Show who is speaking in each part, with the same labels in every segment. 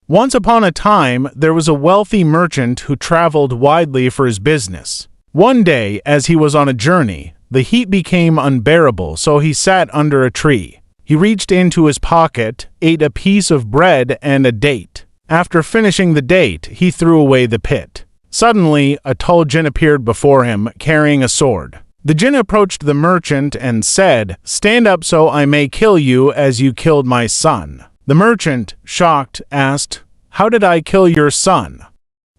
Speaker 1: Once upon a time, there was a wealthy merchant who traveled widely for his business. One day, as he was on a journey, the heat became unbearable, so he sat under a tree. He reached into his pocket, ate a piece of bread and a date. After finishing the date, he threw away the pit. Suddenly, a tall jinn appeared before him, carrying a sword. The jinn approached the merchant and said, "Stand up so I may kill you as you killed my son." The merchant, shocked, asked, "How did I kill your son?"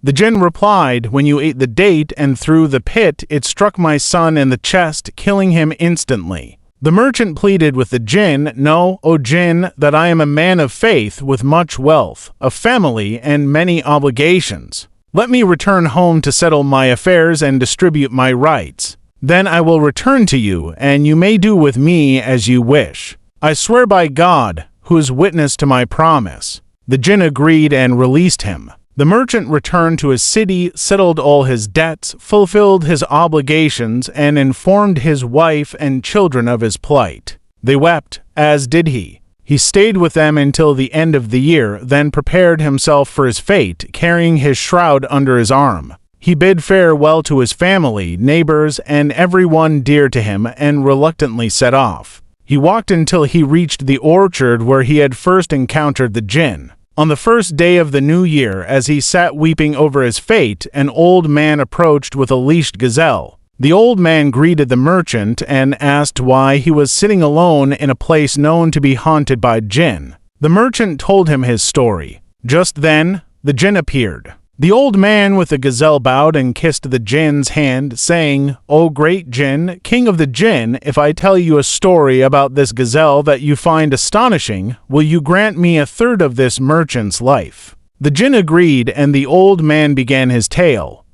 Speaker 1: The jinn replied, "When you ate the date and threw the pit, it struck my son in the chest, killing him instantly." The merchant pleaded with the jinn, "Know, O jinn, that I am a man of faith with much wealth, a family, and many obligations. Let me return home to settle my affairs and distribute my rights. Then I will return to you, and you may do with me as you wish. I swear by God, who is witness to my promise." The jinn agreed and released him. The merchant returned to his city, settled all his debts, fulfilled his obligations, and informed his wife and children of his plight. They wept, as did he. He stayed with them until the end of the year, then prepared himself for his fate, carrying his shroud under his arm. He bid farewell to his family, neighbors, and everyone dear to him, and reluctantly set off. He walked until he reached the orchard where he had first encountered the jinn. On the first day of the new year, as he sat weeping over his fate, an old man approached with a leashed gazelle. The old man greeted the merchant and asked why he was sitting alone in a place known to be haunted by jinn. The merchant told him his story. Just then, the jinn appeared. The old man with the gazelle bowed and kissed the jinn's hand, saying, "O great jinn, king of the jinn, if I tell you a story about this gazelle that you find astonishing, will you grant me a third of this merchant's life?" The jinn agreed, and the old man began his tale.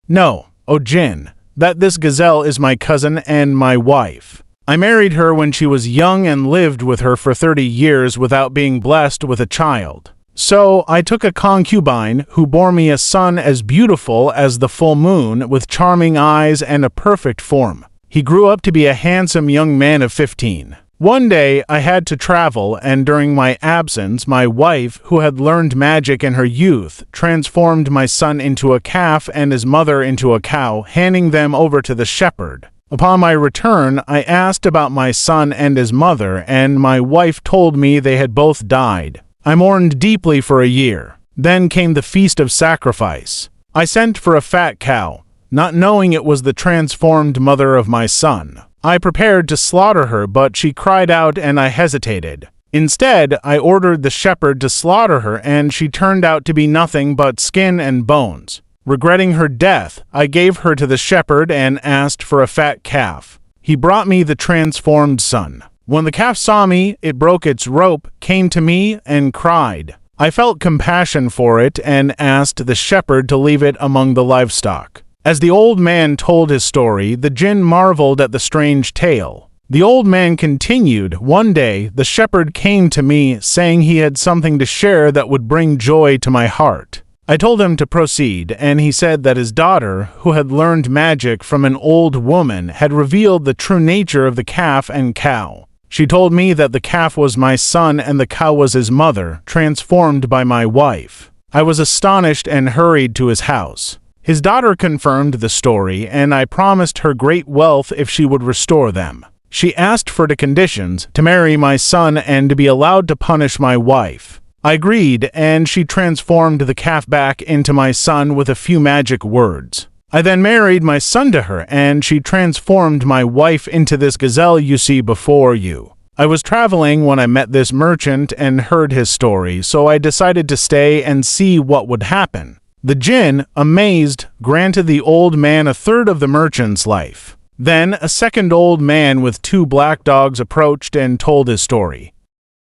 Speaker 1: "Know, O jinn, that this gazelle is my cousin and my wife. I married her when she was young and lived with her for 30 years without being blessed with a child. So I took a concubine who bore me a son as beautiful as the full moon, with charming eyes and a perfect form. He grew up to be a handsome young man of 15. One day I had to travel, and during my absence, my wife, who had learned magic in her youth, transformed my son into a calf and his mother into a cow, handing them over to the shepherd. Upon my return, I asked about my son and his mother, and my wife told me they had both died. I mourned deeply for a year. Then came the feast of sacrifice. I sent for a fat cow, not knowing it was the transformed mother of my son. I prepared to slaughter her, but she cried out and I hesitated. Instead, I ordered the shepherd to slaughter her, and she turned out to be nothing but skin and bones. Regretting her death, I gave her to the shepherd and asked for a fat calf. He brought me the transformed son. When the calf saw me, it broke its rope, came to me, and cried. I felt compassion for it and asked the shepherd to leave it among the livestock. As the old man told his story, the jinn marveled at the strange tale. The old man continued, "One day, the shepherd came to me, saying he had something to share that would bring joy to my heart. I told him to proceed, and he said that his daughter, who had learned magic from an old woman, had revealed the true nature of the calf and cow. She told me that the calf was my son and the cow was his mother, transformed by my wife. I was astonished and hurried to his house. His daughter confirmed the story, and I promised her great wealth if she would restore them. She asked for the conditions, to marry my son and to be allowed to punish my wife. I agreed, and she transformed the calf back into my son with a few magic words. I then married my son to her, and she transformed my wife into this gazelle you see before you. I was traveling when I met this merchant and heard his story, so I decided to stay and see what would happen. The jinn, amazed, granted the old man a third of the merchant's life. Then a second old man with 2 black dogs approached and told his story.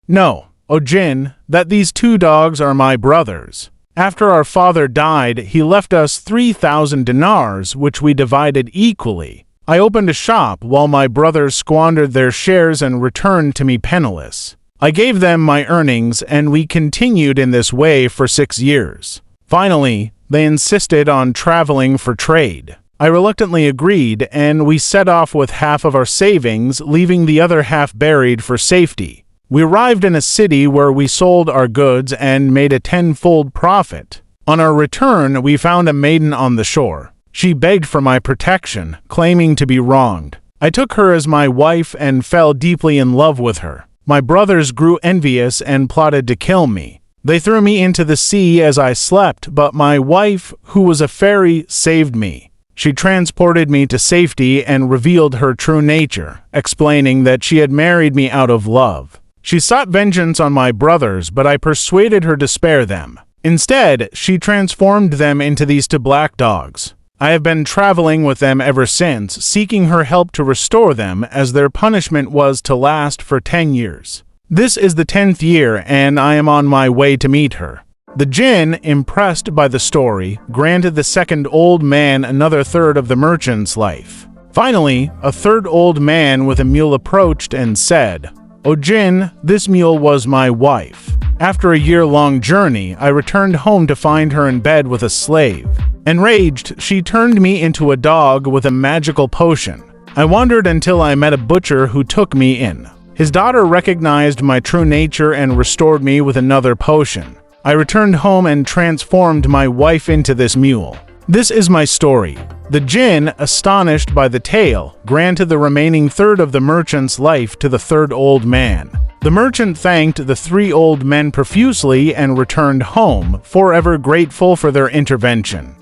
Speaker 1: Know, O jinn, that these 2 dogs are my brothers. After our father died, he left us 3,000 dinars, which we divided equally. I opened a shop while my brothers squandered their shares and returned to me penniless. I gave them my earnings, and we continued in this way for 6 years. Finally, they insisted on traveling for trade. I reluctantly agreed, and we set off with half of our savings, leaving the other half buried for safety. We arrived in a city where we sold our goods and made a tenfold profit. On our return, we found a maiden on the shore. She begged for my protection, claiming to be wronged. I took her as my wife and fell deeply in love with her. My brothers grew envious and plotted to kill me. They threw me into the sea as I slept, but my wife, who was a fairy, saved me. She transported me to safety and revealed her true nature, explaining that she had married me out of love. She sought vengeance on my brothers, but I persuaded her to spare them. Instead, she transformed them into these two black dogs. I have been traveling with them ever since, seeking her help to restore them, as their punishment was to last for 10 years. This is the 10th year, and I am on my way to meet her. The jinn, impressed by the story, granted the second old man another third of the merchant's life. Finally, a third old man with a mule approached and said, "O jinn, this mule was my wife. After a year-long journey, I returned home to find her in bed with a slave. Enraged, she turned me into a dog with a magical potion. I wandered until I met a butcher who took me in. His daughter recognized my true nature and restored me with another potion. I returned home and transformed my wife into this mule. This is my story." The jinn, astonished by the tale, granted the remaining third of the merchant's life to the third old man. The merchant thanked the 3 old men profusely and returned home, forever grateful for their intervention.